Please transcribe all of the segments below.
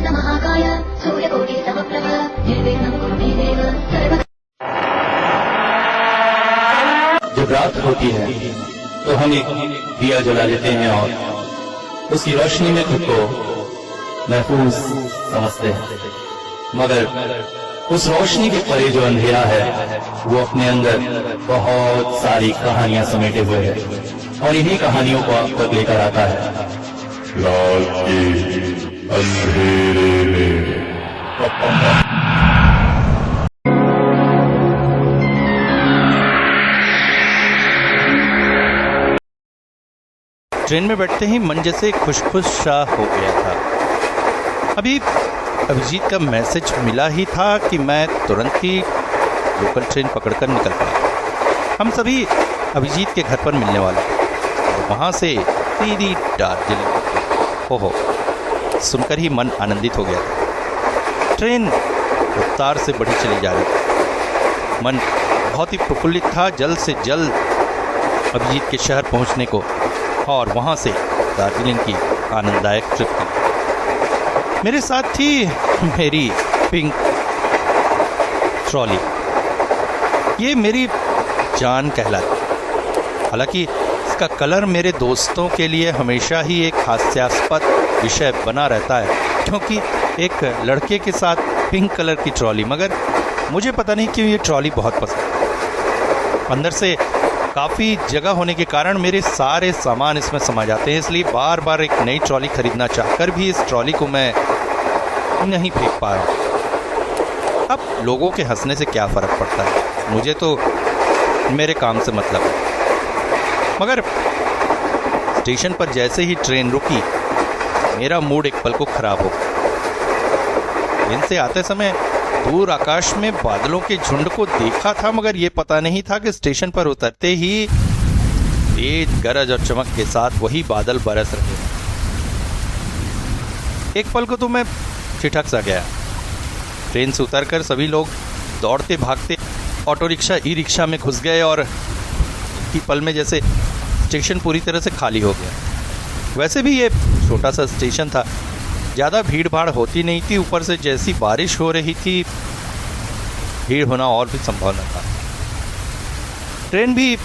महाकाय सूर्यकोटिसमप्रभ निर्विघ्नं कुरु मे देव सर्व। जब रात होती है तो हम एक दिया जला लेते हैं और उसकी रोशनी में खुद को महफूज समझते हैं, मगर उस रोशनी के परे जो अंधेरा है वो अपने अंदर बहुत सारी कहानियां समेटे हुए है और इन्हीं कहानियों को आप तक लेकर आता है रात के अंधेरे में। ट्रेन में बैठते ही मन जैसे खुश सा हो गया था। अभी अभिजीत का मैसेज मिला ही था कि मैं तुरंत ही लोकल ट्रेन पकड़कर निकल पड़ा। हम सभी अभिजीत के घर पर मिलने वाले और वहाँ से सीधी दार्जिलिंग। ओहो, सुनकर ही मन आनंदित हो गया था। ट्रेन रफ्तार से बढ़ी चली जा रही थी। मन बहुत ही प्रफुल्लित था जल्द से जल्द अभिजीत के शहर पहुँचने को और वहाँ से दार्जिलिंग की आनंददायक ट्रिप की। मेरे साथ थी मेरी पिंक ट्रॉली। ये मेरी जान कहलाती। हालांकि इसका कलर मेरे दोस्तों के लिए हमेशा ही एक हास्यास्पद विषय बना रहता है, क्योंकि एक लड़के के साथ पिंक कलर की ट्रॉली, मगर मुझे पता नहीं क्यों ये ट्रॉली बहुत पसंद। अंदर से काफ़ी जगह होने के कारण मेरे सारे सामान इसमें समा जाते हैं, इसलिए बार बार एक नई ट्रॉली खरीदना चाहकर भी इस ट्रॉली को मैं नहीं फेंक पा रहा हूँ। अब लोगों के हंसने से क्या फ़र्क पड़ता है, मुझे तो मेरे काम से मतलब है। मगर स्टेशन पर जैसे ही ट्रेन रुकी मेरा मूड एक पल को खराब हो गया। ट्रेन से आते समय दूर आकाश में बादलों के झुंड को देखा था, मगर ये पता नहीं था कि स्टेशन पर उतरते ही तेज गरज और चमक के साथ वही बादल बरस रहे। एक पल को तो मैं ठिठक सा गया। ट्रेन से उतरकर सभी लोग दौड़ते भागते ऑटो रिक्शा ई रिक्शा में घुस गए और एक पल में जैसे स्टेशन पूरी तरह से खाली हो गया। वैसे भी ये छोटा सा स्टेशन था, ज़्यादा भीड़ भाड़ होती नहीं थी। ऊपर से जैसी बारिश हो रही थी, भीड़ होना और भी संभव न था। ट्रेन भी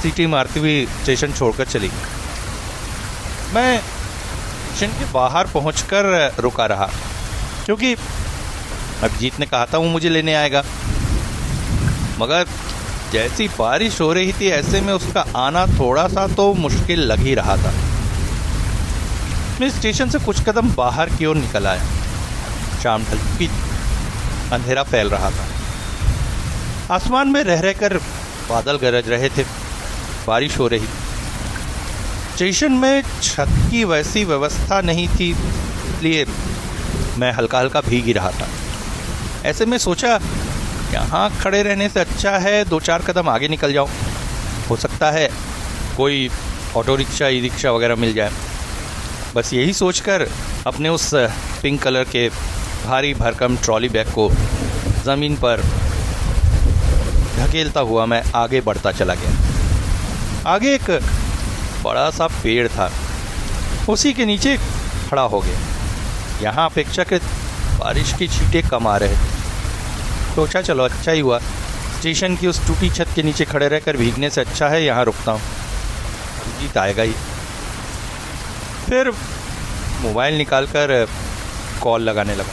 सीटी मारती हुई स्टेशन छोड़कर चली गई। मैं स्टेशन के बाहर पहुंचकर रुका रहा, क्योंकि अभिजीत ने कहा था वो मुझे लेने आएगा, मगर जैसी बारिश हो रही थी ऐसे में उसका आना थोड़ा सा तो मुश्किल लग ही रहा था। मैं स्टेशन से कुछ कदम बाहर की ओर निकल आया। शाम ढल चुकी, अंधेरा फैल रहा था। आसमान में रह रहकर बादल गरज रहे थे, बारिश हो रही थी। स्टेशन में छत की वैसी व्यवस्था नहीं थी, इसलिए मैं हल्का हल्का भीग ही रहा था। ऐसे में सोचा यहाँ खड़े रहने से अच्छा है 2-4 कदम आगे निकल जाऊँ, हो सकता है कोई ऑटो रिक्शा ई रिक्शा वगैरह मिल जाए। बस यही सोचकर अपने उस पिंक कलर के भारी भरकम ट्रॉली बैग को ज़मीन पर धकेलता हुआ मैं आगे बढ़ता चला गया। आगे एक बड़ा सा पेड़ था, उसी के नीचे खड़ा हो गया। यहाँ अपेक्षाकृत बारिश की छींटें कम आ रहे थे। सोचा चलो अच्छा ही हुआ, स्टेशन की उस टूटी छत के नीचे खड़े रहकर भीगने से अच्छा है यहाँ रुकता हूँ, जीत आएगा ही। फिर मोबाइल निकालकर कॉल लगाने लगा,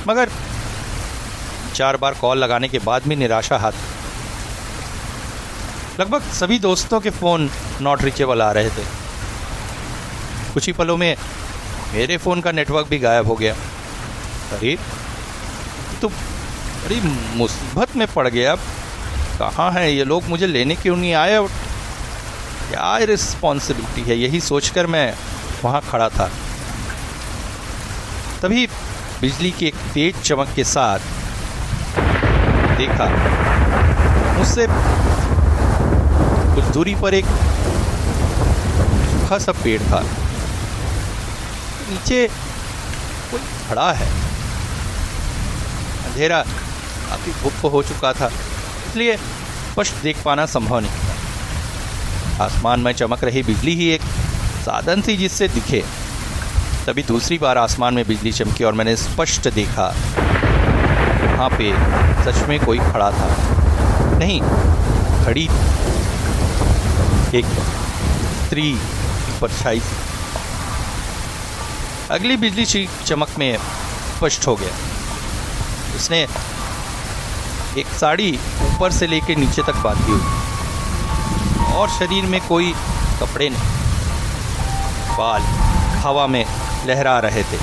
मगर 4 बार कॉल लगाने के बाद भी निराशा हाथ। लगभग सभी दोस्तों के फ़ोन नॉट रीचेबल आ रहे थे। कुछ ही पलों में मेरे फ़ोन का नेटवर्क भी गायब हो गया। अरे तो बड़ी मुसीबत में पड़ गया। कहाँ हैं ये लोग, मुझे लेने क्यों नहीं आए, क्या रिस्पॉन्सिबिलिटी है, यही सोचकर मैं वहाँ खड़ा था। तभी बिजली की एक तेज चमक के साथ देखा मुझसे कुछ दूरी पर एक सूखा सा पेड़ था, नीचे कोई खड़ा है। अंधेरा काफी गुप्त हो चुका था, इसलिए स्पष्ट देख पाना संभव नहीं था। आसमान में चमक रही बिजली ही एक साधन थी जिससे दिखे। तभी दूसरी बार आसमान में बिजली चमकी और मैंने स्पष्ट देखा, वहाँ पे सच में कोई खड़ा था। नहीं, खड़ी एक स्त्री की परछाई। अगली बिजली की चमक में स्पष्ट हो गया, उसने एक साड़ी ऊपर से लेकर नीचे तक बांधी हुई और शरीर में कोई कपड़े नहीं, बाल हवा में लहरा रहे थे।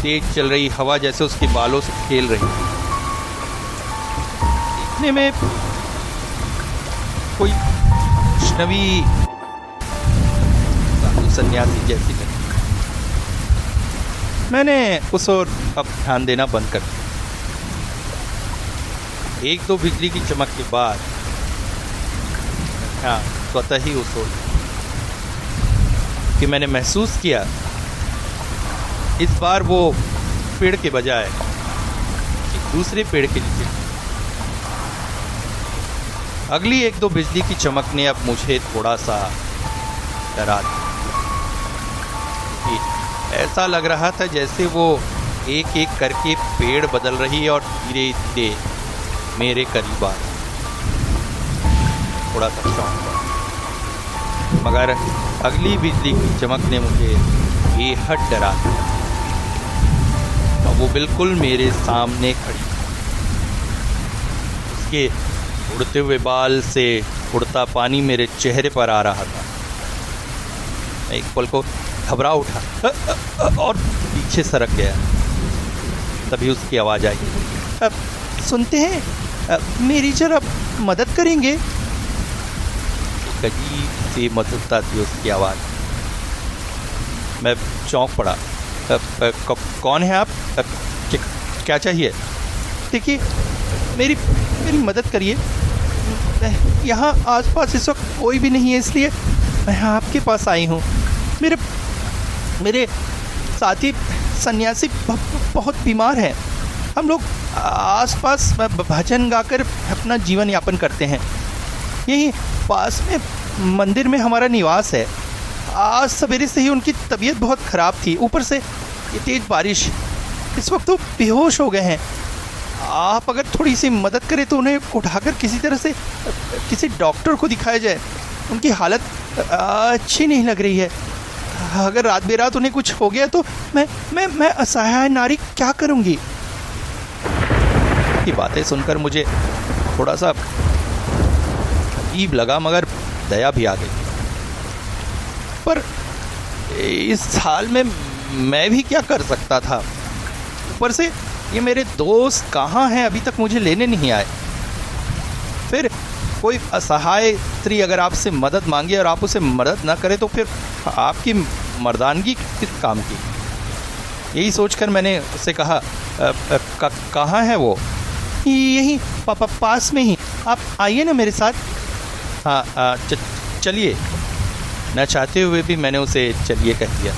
तेज चल रही हवा जैसे उसके बालों से खेल रही थी। देखने में कोई वैष्णवी साधु सन्यासी जैसी लगी। मैंने उस ओर अब ध्यान देना बंद कर दिया। एक दो बिजली की चमक के बाद हाँ स्वतः ही उस ओर कि मैंने महसूस किया इस बार वो पेड़ के बजाय एक दूसरे पेड़ के नीचे। अगली एक दो बिजली की चमक ने अब मुझे थोड़ा सा डरा दिया। ऐसा लग रहा था जैसे वो एक एक करके पेड़ बदल रही और धीरे धीरे मेरे करीब आ। थोड़ा सा शौक हुआ, मगर अगली बिजली की चमक ने मुझे बेहद डरा दिया। वो बिल्कुल मेरे सामने खड़ी, उसके उड़ते हुए बाल से उड़ता पानी मेरे चेहरे पर आ रहा था। मैं एक पल को घबरा उठा और पीछे सरक गया। तभी उसकी आवाज आई, सुनते हैं, मेरी जरा मदद करेंगे? एक अजीब सी मधुरता थी उसकी आवाज। मैं चौंक पड़ा। कौन है आप? क्या चाहिए? देखिए, मेरी मदद करिए। यहाँ आसपास इस वक्त कोई भी नहीं है, इसलिए मैं आपके पास आई हूँ। मेरे साथी सन्यासी बहुत बीमार हैं। हम लोग आसपास भजन गाकर अपना जीवन यापन करते हैं। यहीं पास में मंदिर में हमारा निवास है। आज सवेरे से ही उनकी तबीयत बहुत ख़राब थी, ऊपर से ये तेज बारिश। इस वक्त तो बेहोश हो गए हैं। आप अगर थोड़ी सी मदद करें तो उन्हें उठाकर किसी तरह से किसी डॉक्टर को दिखाया जाए। उनकी हालत अच्छी नहीं लग रही है। अगर रात बेरात उन्हें कुछ हो गया तो मैं असहाय नारी क्या करूंगी? ये बातें सुनकर मुझे थोड़ा सा अजीब लगा, मगर दया भी आ गई। पर इस हाल में मैं भी क्या कर सकता था? ऊपर से ये मेरे दोस्त कहाँ हैं, अभी तक मुझे लेने नहीं आए। फिर कोई असहाय स्त्री अगर आपसे मदद मांगे और आप उसे मदद ना करें तो फिर आपकी मर्दानगी किस काम की? यही सोचकर मैंने उससे कहा, कहाँ है वो? यहीं पास में ही, आप आइए ना मेरे साथ। हाँ चलिए। न चाहते हुए भी मैंने उसे चलिए कह दिया।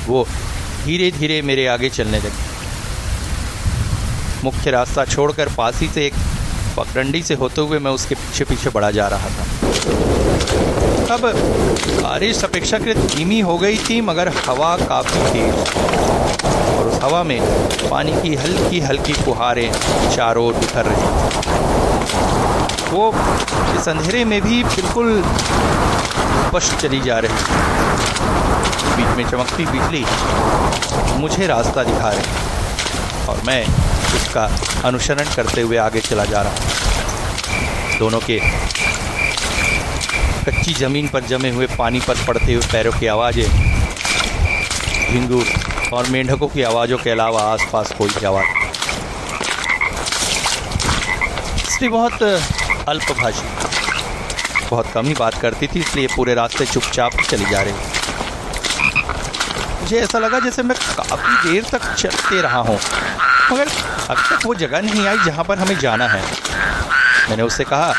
वो धीरे धीरे मेरे आगे चलने लगी। मुख्य रास्ता छोड़कर पास ही से एक पगडंडी से होते हुए मैं उसके पीछे पीछे बढ़ा जा रहा था। अब बारिश अपेक्षाकृत धीमी हो गई थी, मगर हवा काफ़ी तेज और उस हवा में पानी की हल्की हल्की फुहारें चारों ओर बिखर रही थी। वो इस अंधेरे में भी बिल्कुल स्पष्ट चली जा रही थी। बीच में चमकती बिजली मुझे रास्ता दिखा रही और मैं उसका अनुसरण करते हुए आगे चला जा रहा। दोनों के कच्ची ज़मीन पर जमे हुए पानी पर पड़ते हुए पैरों की आवाज़ें, झिंगुर और मेंढकों की आवाज़ों के अलावा आसपास कोई आवाज़। इसलिए बहुत अल्पभाषी, बहुत कम ही बात करती थी, इसलिए पूरे रास्ते चुपचाप चली जा रही। मुझे ऐसा लगा जैसे मैं काफ़ी देर तक चलते रहा हूँ, मगर अब तक वो जगह नहीं आई जहाँ पर हमें जाना है। मैंने उससे कहा,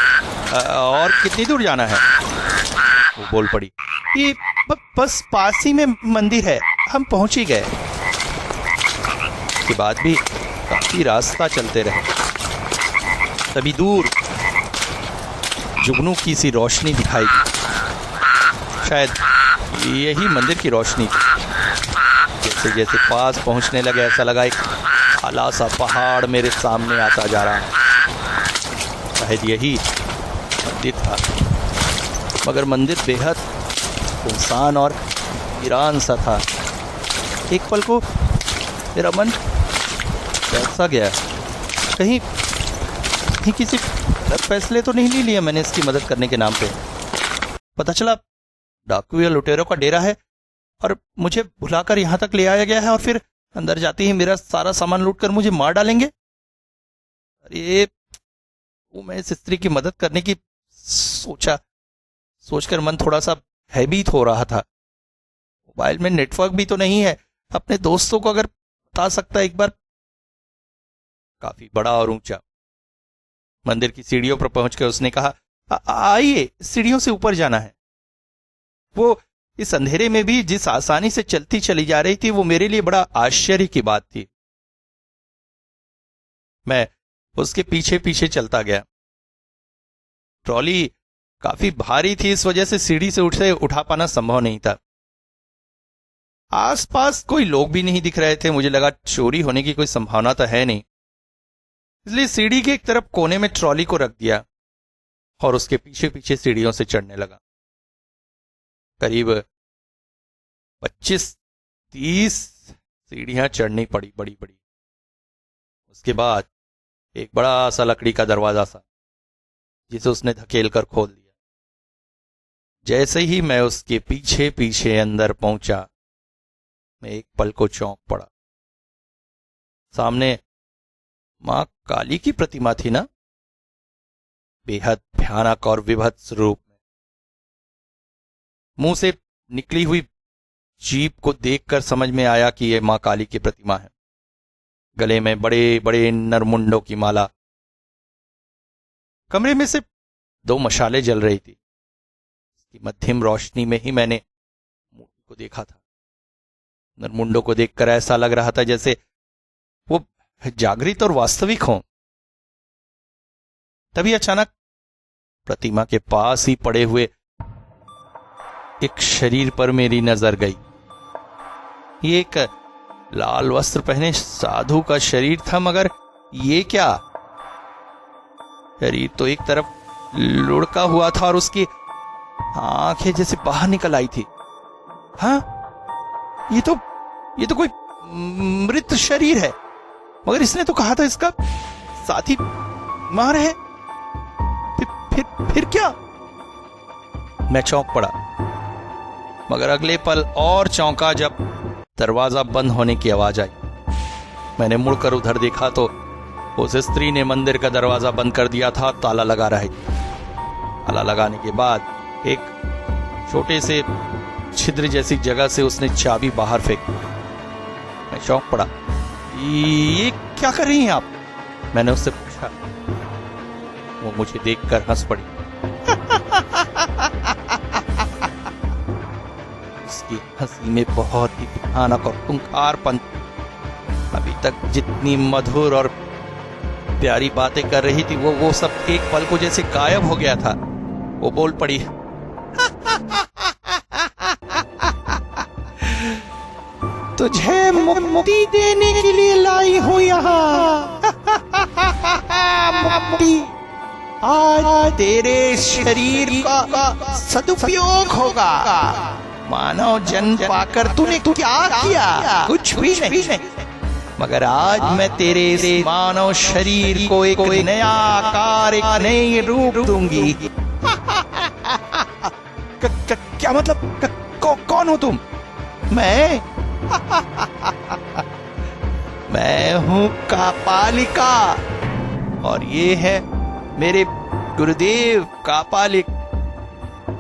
और कितनी दूर जाना है? वो बोल पड़ी, ये बस पास ही में मंदिर है, हम पहुँच ही गए। उसके बाद भी काफ़ी रास्ता चलते रहे। तभी दूर जुगनू की सी रोशनी दिखाई दी। शायद यही मंदिर की रोशनी थी। जैसे जैसे पास पहुंचने लगे ऐसा लगा एक काला सा पहाड़ मेरे सामने आता जा रहा है। शायद यही मंदिर था, मगर मंदिर बेहद सुनसान और वीरान सा था। एक पल को मेरा मन बैसा गया, कहीं किसी गलत फैसले तो नहीं ले लिया मैंने इसकी मदद करने के नाम पे। पता चला डाकू या लुटेरों का डेरा है और मुझे बुलाकर यहां तक ले आया गया है और फिर अंदर जाते ही मेरा सारा सामान लूट कर मुझे मार डालेंगे। अरे मैं इस स्त्री की मदद करने की सोचकर मन थोड़ा सा भयभीत हो रहा था। मोबाइल में नेटवर्क भी तो नहीं है, अपने दोस्तों को अगर बता सकता एक बार। काफी बड़ा और ऊंचा मंदिर की सीढ़ियों पर पहुंचकर उसने कहा, आइए सीढ़ियों से ऊपर जाना है। वो इस अंधेरे में भी जिस आसानी से चलती चली जा रही थी वो मेरे लिए बड़ा आश्चर्य की बात थी। मैं उसके पीछे पीछे चलता गया। ट्रॉली काफी भारी थी, इस वजह से सीढ़ी से उठा पाना संभव नहीं था। आसपास कोई लोग भी नहीं दिख रहे थे। मुझे लगा चोरी होने की कोई संभावना तो है नहीं, इसलिए सीढ़ी के एक तरफ कोने में ट्रॉली को रख दिया और उसके पीछे पीछे सीढ़ियों से चढ़ने लगा। करीब 25-30 सीढ़ियां चढ़नी पड़ी, बड़ी बड़ी। उसके बाद एक बड़ा सा लकड़ी का दरवाजा सा, जिसे उसने धकेल कर खोल दिया। जैसे ही मैं उसके पीछे पीछे अंदर पहुंचा, मैं एक पल को चौंक पड़ा। सामने मां काली की प्रतिमा थी ना, बेहद भयानक और विभत्स रूप में। मुंह से निकली हुई जीभ को देखकर समझ में आया कि यह मां काली की प्रतिमा है। गले में बड़े बड़े नरमुंडों की माला। कमरे में से 2 मशालें जल रही थी। इसकी मध्यम रोशनी में ही मैंने मूर्ति को देखा था। नरमुंडों को देखकर ऐसा लग रहा था जैसे वो जागृत और वास्तविक हों। तभी अचानक प्रतिमा के पास ही पड़े हुए एक शरीर पर मेरी नजर गई। ये एक लाल वस्त्र पहने साधु का शरीर था, मगर ये क्या? शरीर तो एक तरफ लुढ़का हुआ था और उसकी आंखें जैसे बाहर निकल आई थी। हाँ, ये तो कोई मृत शरीर है, मगर इसने तो कहा था इसका साथी मार है। फिर क्या? मैं चौंक पड़ा, मगर अगले पल और चौंका जब दरवाजा बंद होने की आवाज आई। मैंने मुड़कर उधर देखा तो उस स्त्री ने मंदिर का दरवाजा बंद कर दिया था, ताला लगा रही थी। ताला लगाने के बाद एक छोटे से छिद्र जैसी जगह से उसने चाबी बाहर फेंक दी। मैं चौंक पड़ा। ये क्या कर रही हैं आप? मैंने उससे पूछा। वो मुझे देखकर हंस पड़ी। उसकी हंसी में बहुत ही भयानक और खूंखारपन। अभी तक जितनी मधुर और प्यारी बातें कर रही थी वो सब एक पल को जैसे गायब हो गया था। वो बोल पड़ी, तुझे मुक्ति देने के लिए लाई हूं यहाँ। मुक्ति आज तेरे शरीर का सदुपयोग होगा। मानव जन्म पाकर तूने क्या किया? कुछ भी नहीं, मगर आज मैं तेरे मानव शरीर को एक नया आकार, एक नई रूप दूंगी। क्या मतलब? कौन हो तुम? मैं हूं कापालिका और ये है मेरे गुरुदेव कापालिक।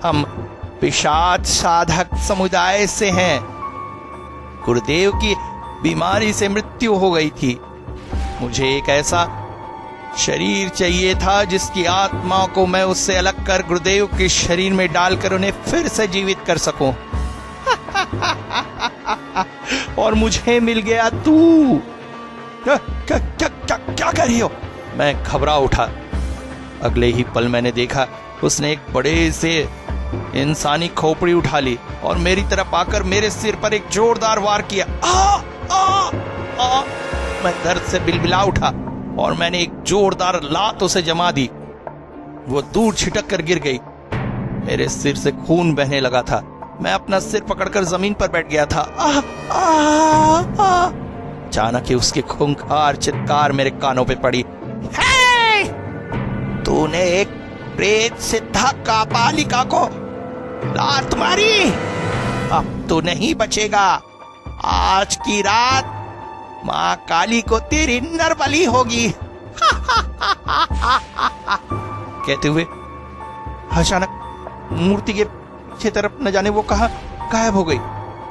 हम पिशाच साधक समुदाय से हैं। गुरुदेव की बीमारी से मृत्यु हो गई थी। मुझे एक ऐसा शरीर चाहिए था जिसकी आत्मा को मैं उससे अलग कर गुरुदेव के शरीर में डालकर उन्हें फिर से जीवित कर सकूं। और मुझे मिल गया तू। क्या कर रही हो? मैं घबरा उठा। अगले ही पल मैंने देखा उसने एक बड़े से इंसानी खोपड़ी उठा ली और मेरी तरफ आकर मेरे सिर पर एक जोरदार वार किया। आ, आ, आ, मैं दर्द से बिलबिला उठा और मैंने एक जोरदार लात उसे जमा दी। वो दूर छिटक कर गिर गई। मेरे सिर से खून बहने लगा था। मैं अपना सिर पकड़कर जमीन पर बैठ गया था। अचानक ही उसकी खूंखार चित्कार मेरे कानों पे पड़ी। तूने एक प्रेत सिद्धा कापालिका को लात मारी, अब तो नहीं बचेगा। आज की रात मां काली को तेरी नरबली होगी। कहते हुए अचानक मूर्ति के पीछे तरफ न जाने वो कहां गायब हो गई।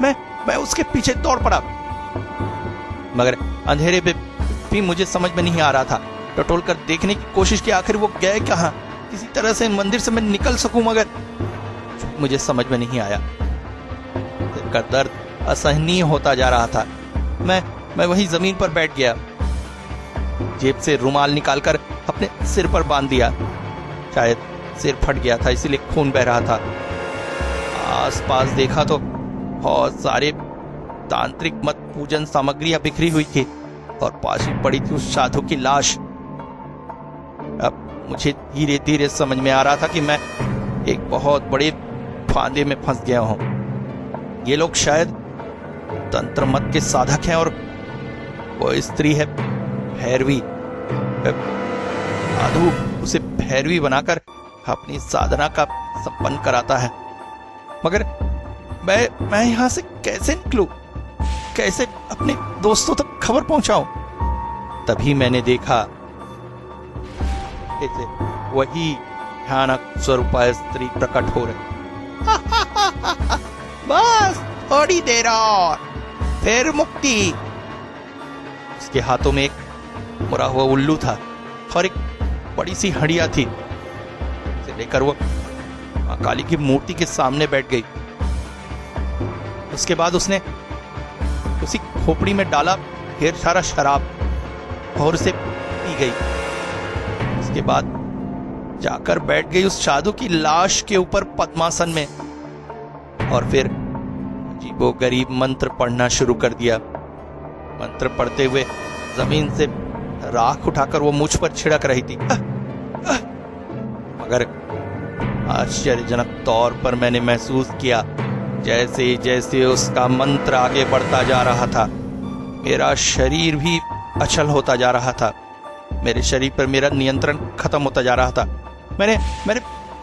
मैं उसके पीछे दौड़ पड़ा, मगर अंधेरे पे भी मुझे समझ में नहीं आ रहा था। टटोल कर देखने की कोशिश की, आखिर वो गए कहां। किसी तरह से मंदिर से मैं निकल सकूं, मगर मुझे समझ में नहीं आया। सिर का दर्द असहनीय होता जा रहा था। मैं वही जमीन पर बैठ गया, जेब से रुमाल निकालकर अपने सिर पर बांध दिया। शायद सिर फट गया था, इसीलिए खून बह रहा था। आसपास देखा तो बहुत सारे तांत्रिक मत पूजन सामग्रियां बिखरी हुई थी और पास ही पड़ी थी उस साधु की लाश। अब मुझे धीरे धीरे समझ में आ रहा था कि मैं एक बहुत बड़े फांदे में फंस गया हूं। ये लोग शायद तंत्र मत के साधक हैं और वो स्त्री है भैरवी। साधु उसे भैरवी बनाकर अपनी साधना का संपन्न कराता है। मगर मैं यहां से कैसे निकलूं, कैसे अपने दोस्तों तक खबर पहुंचाऊं? तभी मैंने देखा कैसे वही भयानक स्वरूपा स्त्री प्रकट हो रही। बस थोड़ी देर और फिर मुक्ति। उसके हाथों में एक मुड़ा हुआ उल्लू था और एक बड़ी सी हड़िया थी। उसे लेकर वो मां काली की मूर्ति के सामने बैठ गई। उसके बाद उसने उसी खोपड़ी में डाला ढेर सारा शराब और उसे पी गई। उसके बाद जाकर बैठ गई उस साधु की लाश के ऊपर पद्मासन में और फिर अजीबोगरीब मंत्र पढ़ना शुरू कर दिया। मंत्र पढ़ते हुए जमीन से राख उठाकर वो मुझ पर छिड़क रही थी। मगर आश्चर्यजनक तौर पर मैंने महसूस किया जैसे जैसे उसका मंत्र आगे बढ़ता जा रहा था, मेरा शरीर भी अचल होता जा रहा था। मेरे शरीर पर मेरा नियंत्रण खत्म होता जा रहा था। मैंने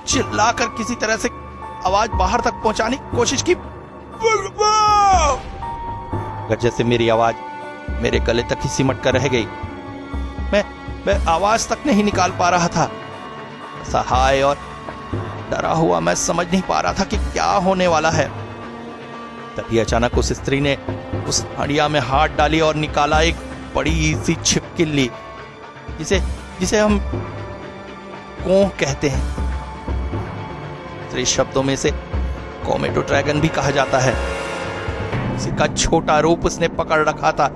चिल्लाकर किसी तरह से आवाज बाहर तक पहुंचाने की कोशिश की, जैसे मेरी आवाज मेरे गले तक ही सिमट कर रह गई। मैं आवाज तक नहीं निकाल पा रहा था। असहाय और डरा हुआ मैं समझ नहीं पा रहा था कि क्या होने वाला है। तभी अचानक उस स्त्री ने उस हड़िया में हाथ डाली और निकाला एक बड़ी सी छिपकली, जिसे हम कोह कहते हैं। दूसरे शब्दों में से कोमेडो ड्रैगन भी कहा जाता है। उसी का छोटा रूप उसने पकड़ रखा था।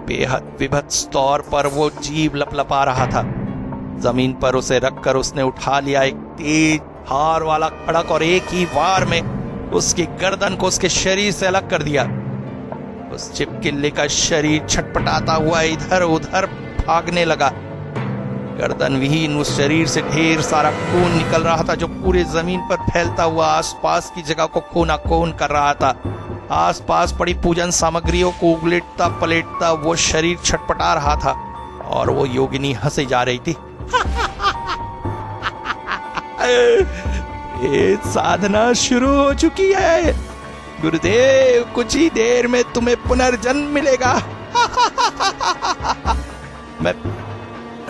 बेहद विभत्स तौर पर वो जीव लपलपा रहा था। जमीन पर उसे रखकर उसने उठा लिया एक तेज धार वाला खड़क और एक ही वार में उसकी गर्दन को उसके शरीर से अलग कर दिया। उस छिपकली का शरीर छटपटाता हुआ इधर उधर भागने लगा। गर्दन विहीन उस शरीर से ढेर सारा खून निकल रहा था, जो पूरे जमीन पर फैलता हुआ आसपास की जगह को खूना खून कर रहा था। आसपास पड़ी पूजन सामग्रियों को उगलेटता पलेटता वो शरीर छटपटा रहा था और वो योगिनी हंसे जा रही थी। ये साधना शुरू हो चुकी है गुरुदेव, कुछ ही देर में तुम्हें पुनर्जन्म मिलेगा। मैं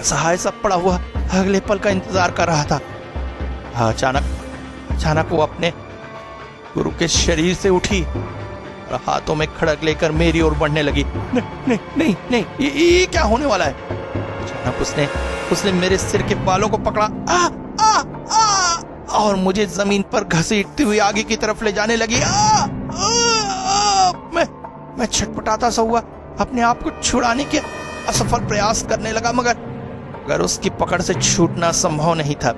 सहाय सा पड़ा हुआ अगले पल का इंतजार कर रहा था। अचानक वो अपने गुरु के शरीर से उठी और हाथों में खड़क लेकर मेरी ओर बढ़ने लगी। नहीं, ये क्या होने वाला है? अचानक उसने मेरे सिर के बालों को पकड़ा और मुझे जमीन पर घसीटती हुई आगे की तरफ ले जाने लगी। मैं छटपटाता सा हुआ अपने आप को छुड़ाने के असफल प्रयास करने लगा, मगर उसकी पकड़ से छूटना संभव नहीं था।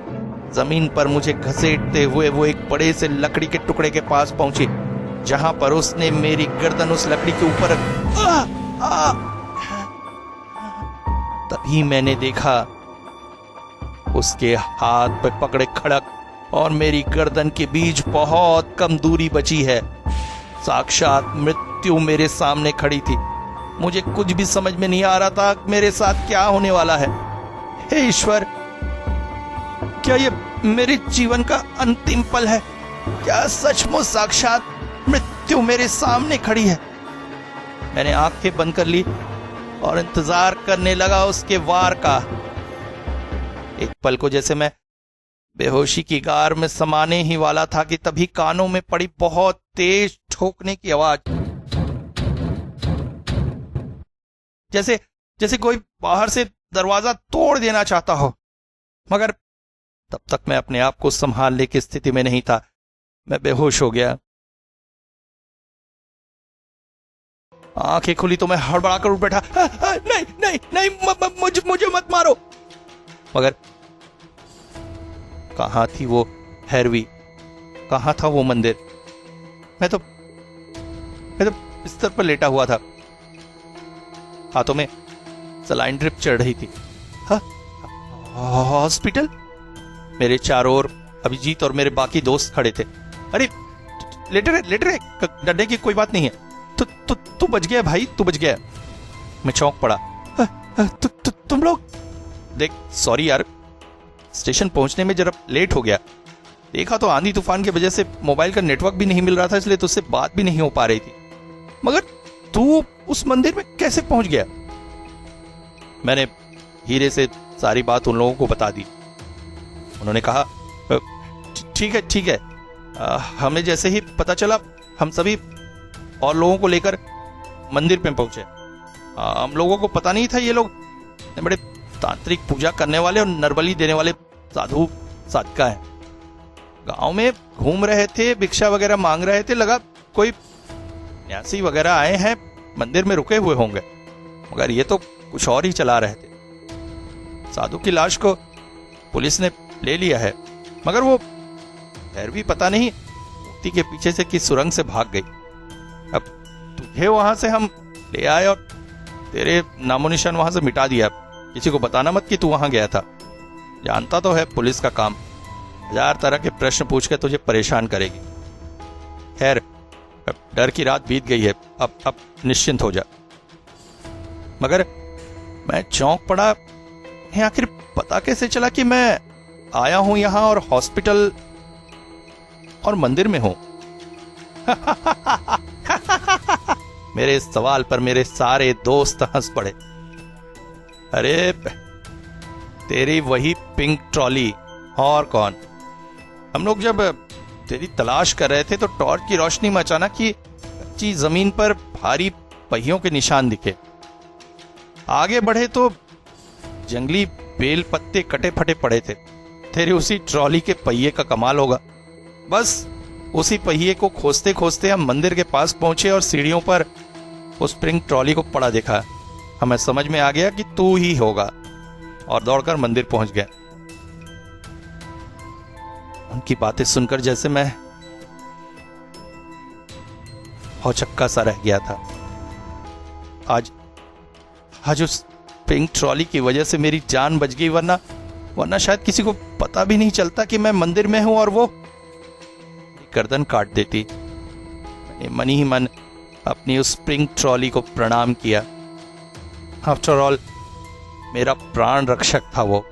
जमीन पर मुझे घसीटते हुए वो एक बड़े से लकड़ी के टुकड़े के पास पहुंची, जहां पर उसने मेरी गर्दन उस लकड़ी के ऊपर तभी मैंने देखा उसके हाथ पे पकड़े खड़क और मेरी गर्दन के बीच बहुत कम दूरी बची है। साक्षात मृत्यु मेरे सामने खड़ी थी। मुझे कुछ भी समझ में नहीं आ रहा था मेरे साथ क्या होने वाला है। हे ईश्वर, क्या ये मेरे जीवन का अंतिम पल है? क्या सचमुच साक्षात मृत्यु मेरे सामने खड़ी है? मैंने आंखें बंद कर ली और इंतजार करने लगा उसके वार का। एक पल को जैसे मैं बेहोशी की गार में समाने ही वाला था कि तभी कानों में पड़ी बहुत तेज ठोकने की आवाज, जैसे कोई बाहर से दरवाजा तोड़ देना चाहता हो। मगर तब तक मैं अपने आप को संभालने की स्थिति में नहीं था। मैं बेहोश हो गया। आंखें खुली तो मैं हड़बड़ाकर उठ बैठा। नहीं नहीं नहीं, मुझे मत मारो। मगर कहां थी वो भैरवी? कहां था वो मंदिर? मैं तो बिस्तर पर लेटा हुआ था। हाथों में सलाइन ड्रिप चढ़ रही थी। हॉस्पिटल? मेरे चारों ओर अभिजीत और मेरे बाकी दोस्त खड़े थे। अरे लेटे रहे, डरने की कोई बात नहीं है। तू बच गया भाई, तू बच गया। मैं चौंक पड़ा। तुम लोग? देख, सॉरी यार, स्टेशन पहुंचने में जरा लेट हो गया। देखा तो आंधी तूफान की वजह से मोबाइल का नेटवर्क भी नहीं मिल रहा था, इसलिए तुझसे बात भी नहीं हो पा रही थी। मगर तू उस मंदिर में कैसे पहुंच गया? मैंने हीरे से सारी बात उन लोगों को बता दी। उन्होंने कहा, ठीक है, हमें जैसे ही पता चला हम सभी और लोगों को लेकर मंदिर पे पहुंचे। हम लोगों को पता नहीं था ये लोग बड़े तांत्रिक पूजा करने वाले और नरबली देने वाले साधु साधिका हैं। गांव में घूम रहे थे, भिक्षा वगैरह मांग रहे थे। लगा कोई न्यासी वगैरह आए हैं, मंदिर में रुके हुए होंगे। मगर ये तो कुछ और ही चला रहे थे। साधु की लाश को पुलिस ने ले लिया है, मगर वो भैरवी पता नहीं मूर्ति के पीछे से किस सुरंग से भाग गई। अब तुझे वहां से हम ले आए और तेरे नामो निशान वहां से मिटा दिया। किसी को बताना मत कि तू वहां गया था। जानता तो है पुलिस का काम, 1000 तरह के प्रश्न पूछ के तुझे परेशान करेगी। खैर, डर की रात बीत गई है, अब निश्चिंत हो जा। मगर मैं चौंक पड़ा। आखिर पता कैसे चला कि मैं आया हूं यहां और हॉस्पिटल और मंदिर में हूं? मेरे इस सवाल पर मेरे सारे दोस्त हंस पड़े। अरे तेरी वही पिंक ट्रॉली, और कौन? हम लोग जब तेरी तलाश कर रहे थे तो टॉर्च की रोशनी में अचानक ही कच्ची जमीन पर भारी पहियों के निशान दिखे। आगे बढ़े तो जंगली बेल पत्ते कटे फटे पड़े थे। तेरे उसी ट्रॉली के पहिए का कमाल होगा। बस उसी पहिए को खोजते खोजते हम मंदिर के पास पहुंचे और सीढ़ियों पर उस पिंक ट्रॉली को पड़ा देखा। हमें समझ में आ गया कि तू ही होगा और दौड़कर मंदिर पहुंच गए। उनकी बातें सुनकर जैसे मैं हौचक्का सा रह गया था। आज उस पिंक ट्रॉली की वजह से मेरी जान बच गई, वरना शायद किसी को पता भी नहीं चलता कि मैं मंदिर में हूं और वो गर्दन काट देती। मैंने मन ही मन अपनी उस पिंक ट्रॉली को प्रणाम किया। आफ्टर ऑल मेरा प्राण रक्षक था वो।